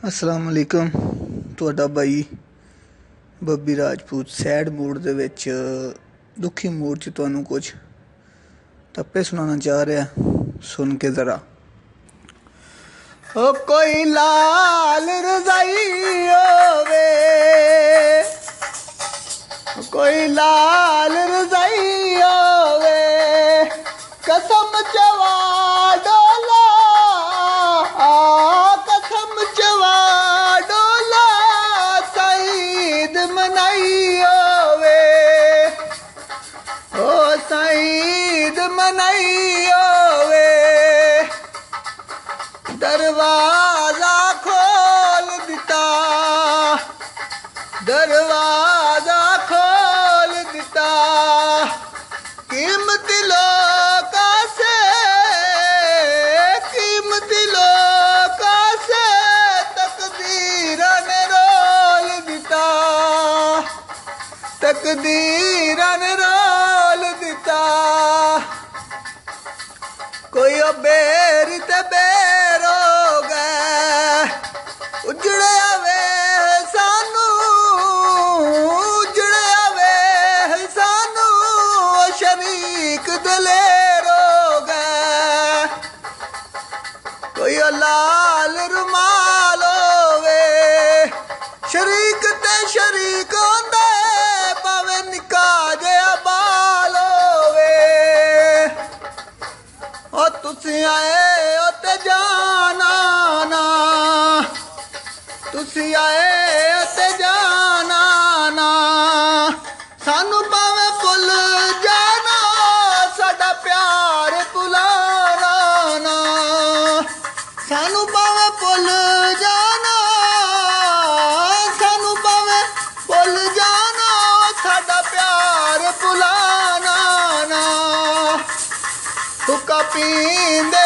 अस्सलाम वालेकुम। ਤੁਹਾਡਾ ਬਾਈ ਬੱਬੀ ਰਾਜਪੂਤ ਸੈਡ ਮੂਡ ਦੇ ਵਿੱਚ ਦੁਖੀ ਮੂਡ 'ਚ ਤੁਹਾਨੂੰ ਕੁਝ ਟੱਪੇ ਸੁਣਾਉਣਾ ਚਾਹ ਰਿਹਾ। ਸੁਣ ਕੇ ਜ਼ਰਾ। ओ कोई लाल रज़ाई होवे, कोई लाल रज़ाई होवे, कसम चवा डोला, कसम चवा डोला, सईद मनाई होवे, ओ सईद मनाई होवे। दरवाजा खोल दिता, दरवाजा खोल दिता, कीमती लोका से, कीमती लोका से तकदीर ने रोल दिता, तकदीर ने रोल दिता। कोई बेरी ते बेर हो गए, उजड़िया वे सानू, उजड़िया वे सानू, शरीक दलेर हो गए। कोई लाल रुमाल होवे, शरीक ते शरीक होंदे, भावे निक्का जिहा बाल होवे। ओ तुसी आए ओ ते जाना ना, तुसी आए ओ ते जाना ना, सानू भावे भुल जाना, साडा प्यार भुलाना ना, सानू भावे भुल जाना, सानू भावे भुल जाना, साडा प्यार भुलाना ना। हुक्का पींदे